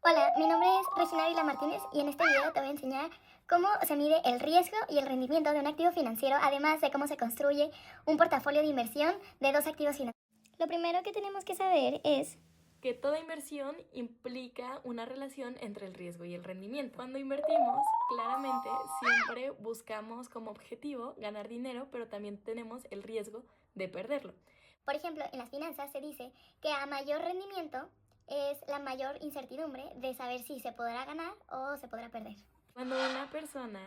Hola, mi nombre es Regina Vila Martínez y en este video te voy a enseñar cómo se mide el riesgo y el rendimiento de un activo financiero, además de cómo se construye un portafolio de inversión de dos activos financieros. Lo primero que tenemos que saber es que toda inversión implica una relación entre el riesgo y el rendimiento. Cuando invertimos, claramente siempre buscamos como objetivo ganar dinero, pero también tenemos el riesgo de perderlo. Por ejemplo, en las finanzas se dice que a mayor rendimiento es la mayor incertidumbre de saber si se podrá ganar o se podrá perder. Cuando una persona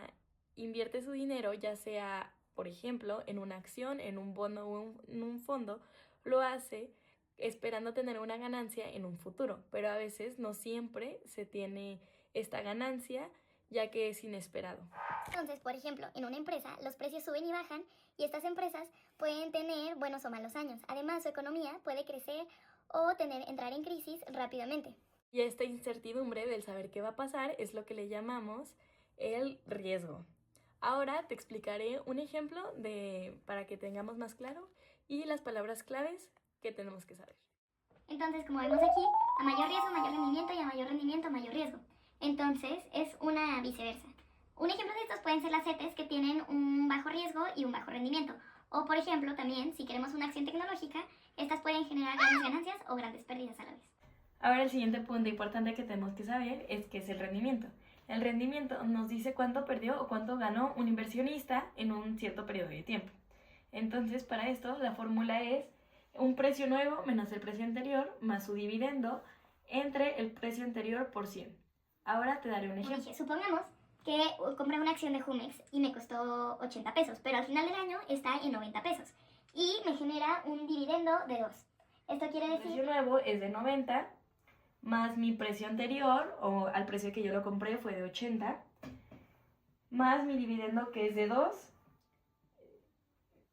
invierte su dinero, ya sea, por ejemplo, en una acción, en un bono o en un fondo, lo hace esperando tener una ganancia en un futuro, pero a veces no siempre se tiene esta ganancia, ya que es inesperado. Entonces, por ejemplo, en una empresa los precios suben y bajan y estas empresas pueden tener buenos o malos años. Además, su economía puede crecer o entrar en crisis rápidamente. Y esta incertidumbre del saber qué va a pasar es lo que le llamamos el riesgo. Ahora te explicaré un ejemplo para que tengamos más claro y las palabras claves que tenemos que saber. Entonces, como vemos aquí, a mayor riesgo, mayor rendimiento y a mayor rendimiento, mayor riesgo. Entonces, es una viceversa. Un ejemplo de estos pueden ser las CETES que tienen un bajo riesgo y un bajo rendimiento. O, por ejemplo, también, si queremos una acción tecnológica, estas pueden generar grandes ganancias o grandes pérdidas a la vez. Ahora el siguiente punto importante que tenemos que saber es qué es el rendimiento. El rendimiento nos dice cuánto perdió o cuánto ganó un inversionista en un cierto periodo de tiempo. Entonces, para esto, la fórmula es un precio nuevo menos el precio anterior más su dividendo entre el precio anterior por 100. Ahora te daré un ejemplo. Supongamos que compré una acción de Jumex y me costó 80 pesos, pero al final del año está en 90 pesos y me genera un dividendo de 2. Esto quiere decir... El precio nuevo es de 90 más mi precio anterior, o al precio que yo lo compré fue de 80, más mi dividendo que es de 2,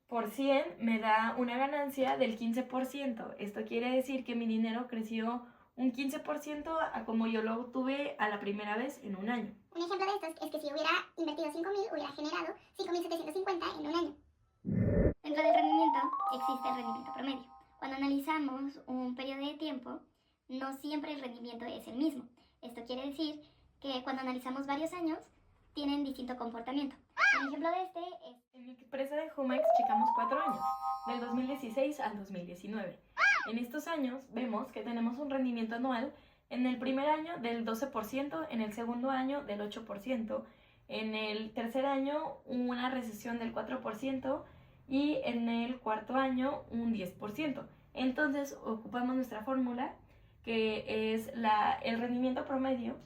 por 100 me da una ganancia del 15%. Esto quiere decir que mi dinero creció un 15% a como yo lo obtuve a la primera vez en un año. Un ejemplo de esto es que si hubiera invertido 5.000, hubiera generado 5.750 en un año. Dentro del rendimiento existe el rendimiento promedio. Cuando analizamos un periodo de tiempo, no siempre el rendimiento es el mismo. Esto quiere decir que cuando analizamos varios años, tienen distinto comportamiento. Un ejemplo de este es... En mi empresa de Jumex checamos 4 años, del 2016 al 2019. En estos años vemos que tenemos un rendimiento anual en el primer año del 12%, en el segundo año del 8%, en el tercer año una recesión del 4% y en el cuarto año un 10%. Entonces ocupamos nuestra fórmula que es el rendimiento promedio,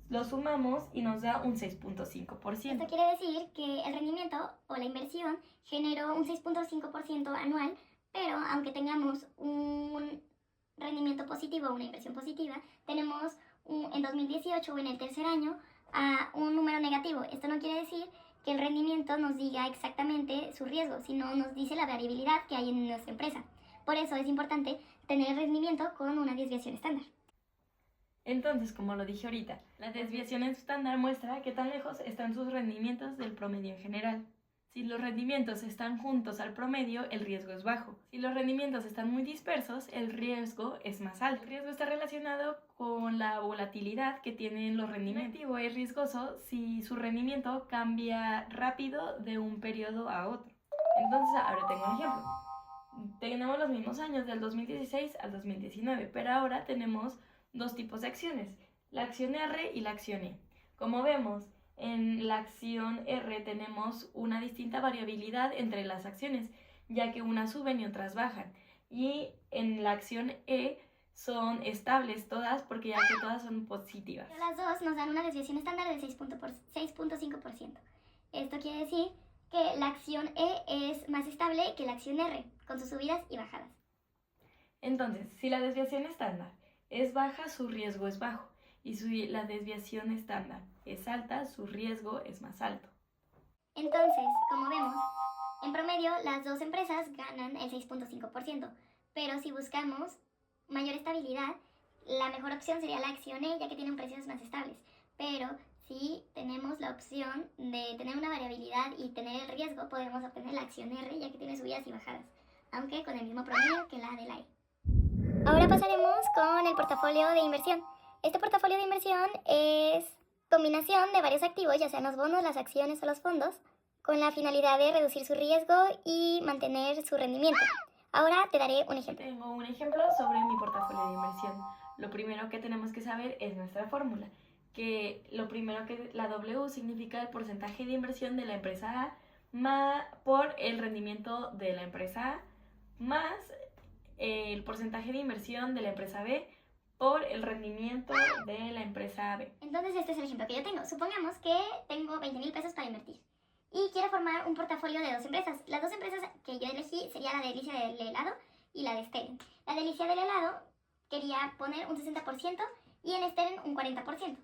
lo sumamos y nos da un 6.5%. Esto quiere decir que el rendimiento o la inversión generó un 6.5% anual, pero aunque tengamos un rendimiento positivo o una inversión positiva, tenemos en 2018 o en el tercer año un número negativo. Esto no quiere decir que el rendimiento nos diga exactamente su riesgo, sino nos dice la variabilidad que hay en nuestra empresa. Por eso es importante tener el rendimiento con una desviación estándar. Entonces, como lo dije ahorita, la desviación estándar muestra qué tan lejos están sus rendimientos del promedio en general. Si los rendimientos están juntos al promedio, el riesgo es bajo. Si los rendimientos están muy dispersos, el riesgo es más alto. El riesgo está relacionado con la volatilidad que tienen los rendimientos. Un activo es riesgoso si su rendimiento cambia rápido de un periodo a otro. Entonces, ahora tengo un ejemplo. Tenemos los mismos años, del 2016 al 2019, pero ahora tenemos dos tipos de acciones, la acción R y la acción E. Como vemos, en la acción R tenemos una distinta variabilidad entre las acciones, ya que unas suben y otras bajan. Y en la acción E son estables todas porque ya que todas son positivas. Las dos nos dan una desviación estándar del 6.5%. Esto quiere decir que la acción E es más estable que la acción R, con sus subidas y bajadas. Entonces, si la desviación estándar es baja, su riesgo es bajo. Y si la desviación estándar es alta, su riesgo es más alto. Entonces, como vemos, en promedio las dos empresas ganan el 6.5%, pero si buscamos mayor estabilidad, la mejor opción sería la acción E, ya que tienen precios más estables. Pero si tenemos la opción de tener una variabilidad y tener el riesgo, podemos obtener la acción R, ya que tiene subidas y bajadas, aunque con el mismo promedio que la de la E. Ahora pasaremos con el portafolio de inversión. Este portafolio de inversión es combinación de varios activos, ya sean los bonos, las acciones o los fondos, con la finalidad de reducir su riesgo y mantener su rendimiento. Ahora te daré un ejemplo. Tengo un ejemplo sobre mi portafolio de inversión. Lo primero que tenemos que saber es nuestra fórmula, que lo primero que la W significa el porcentaje de inversión de la empresa A por el rendimiento de la empresa A más el porcentaje de inversión de la empresa B por el rendimiento de la empresa B. Entonces este es el ejemplo que yo tengo. Supongamos que tengo 20,000 pesos para invertir y quiero formar un portafolio de 2 empresas. Las 2 empresas que yo elegí serían la Delicia del helado y la de Steren. La Delicia del helado quería poner un 60% y en Steren un 40%.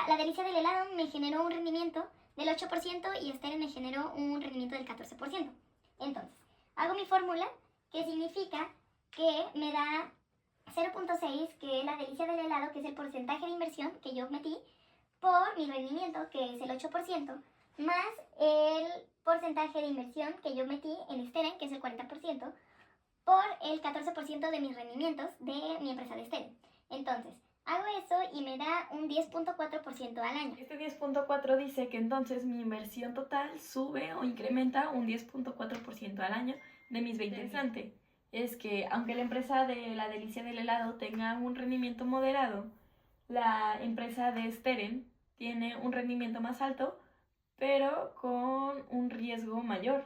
La Delicia del helado me generó un rendimiento del 8% y Steren me generó un rendimiento del 14%. Entonces, hago mi fórmula, que significa que me da 0.6, que es la Delicia del helado, que es el porcentaje de inversión que yo metí, por mi rendimiento, que es el 8%, más el porcentaje de inversión que yo metí en Steren, que es el 40%, por el 14% de mis rendimientos de mi empresa de Steren. Entonces, hago eso y me da un 10.4% al año. Este 10.4 dice que entonces mi inversión total sube o incrementa un 10.4% al año de mis 20. Interesante es que aunque la empresa de la Delicia del helado tenga un rendimiento moderado, la empresa de Steren tiene un rendimiento más alto, pero con un riesgo mayor,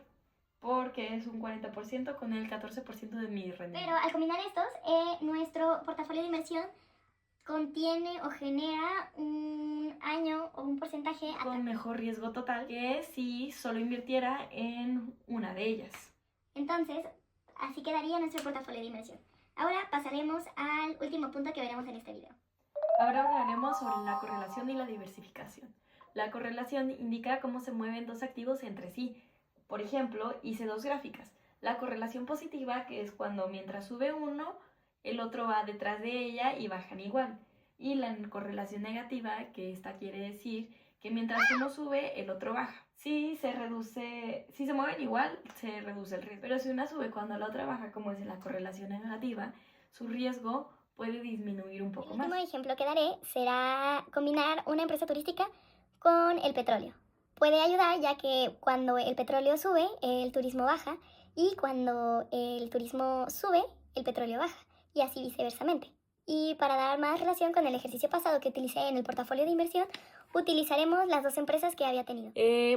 porque es un 40% con el 14% de mi rendimiento. Pero al combinar estos, nuestro portafolio de inversión contiene o genera un año o un porcentaje con mejor riesgo total que si solo invirtiera en una de ellas. Entonces, así quedaría nuestro portafolio de inversión. Ahora pasaremos al último punto que veremos en este video. Ahora hablaremos sobre la correlación y la diversificación. La correlación indica cómo se mueven dos activos entre sí. Por ejemplo, hice dos gráficas. La correlación positiva, que es cuando mientras sube uno, el otro va detrás de ella y bajan igual. Y la correlación negativa, que esta quiere decir que mientras uno sube, el otro baja. Si se mueven igual, se reduce el riesgo. Pero si una sube cuando la otra baja, como es en la correlación negativa, su riesgo puede disminuir un poco más. El último ejemplo que daré será combinar una empresa turística con el petróleo. Puede ayudar, ya que cuando el petróleo sube, el turismo baja, y cuando el turismo sube, el petróleo baja, y así viceversamente. Y para dar más relación con el ejercicio pasado que utilicé en el portafolio de inversión, utilizaremos las dos empresas que había tenido.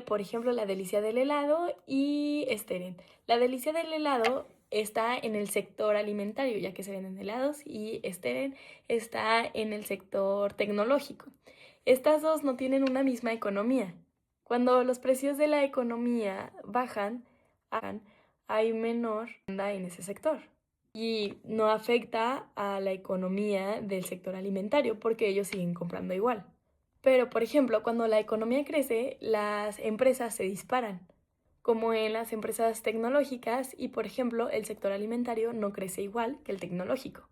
Por ejemplo, la Delicia del helado y Steren. La Delicia del helado está en el sector alimentario, ya que se venden helados, y Steren está en el sector tecnológico. Estas dos no tienen una misma economía. Cuando los precios de la economía bajan, hay menor demanda en ese sector. Y no afecta a la economía del sector alimentario porque ellos siguen comprando igual. Pero, por ejemplo, cuando la economía crece, las empresas se disparan, como en las empresas tecnológicas, y, por ejemplo, el sector alimentario no crece igual que el tecnológico.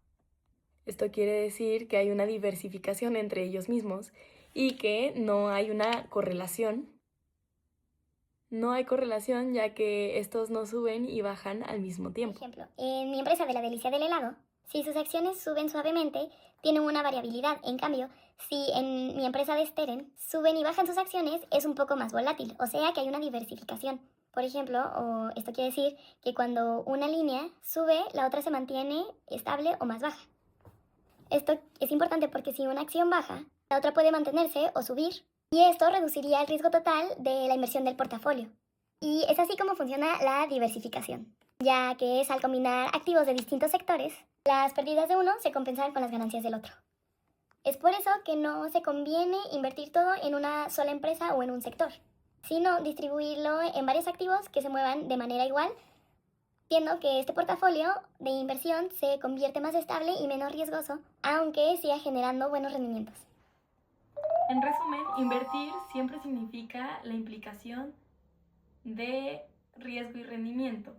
Esto quiere decir que hay una diversificación entre ellos mismos y que no hay una correlación. No hay correlación, ya que estos no suben y bajan al mismo tiempo. Por ejemplo, en mi empresa de la Delicia del helado, si sus acciones suben suavemente, tienen una variabilidad. En cambio, si en mi empresa de Steren suben y bajan sus acciones, es un poco más volátil, o sea que hay una diversificación. Por ejemplo, esto quiere decir que cuando una línea sube, la otra se mantiene estable o más baja. Esto es importante porque si una acción baja, la otra puede mantenerse o subir, y esto reduciría el riesgo total de la inversión del portafolio. Y es así como funciona la diversificación, ya que es al combinar activos de distintos sectores, las pérdidas de uno se compensan con las ganancias del otro. Es por eso que no se conviene invertir todo en una sola empresa o en un sector, sino distribuirlo en varios activos que se muevan de manera igual, viendo que este portafolio de inversión se convierte más estable y menos riesgoso, aunque siga generando buenos rendimientos. En resumen, invertir siempre significa la implicación de riesgo y rendimiento.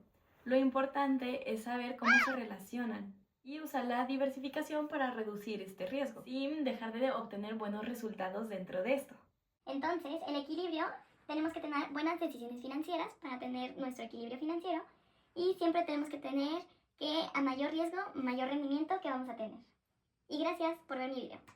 Lo importante es saber cómo se relacionan y usar la diversificación para reducir este riesgo, sin dejar de obtener buenos resultados dentro de esto. Entonces, el equilibrio, tenemos que tener buenas decisiones financieras para tener nuestro equilibrio financiero, y siempre tenemos que tener que a mayor riesgo, mayor rendimiento que vamos a tener. Y gracias por ver mi video.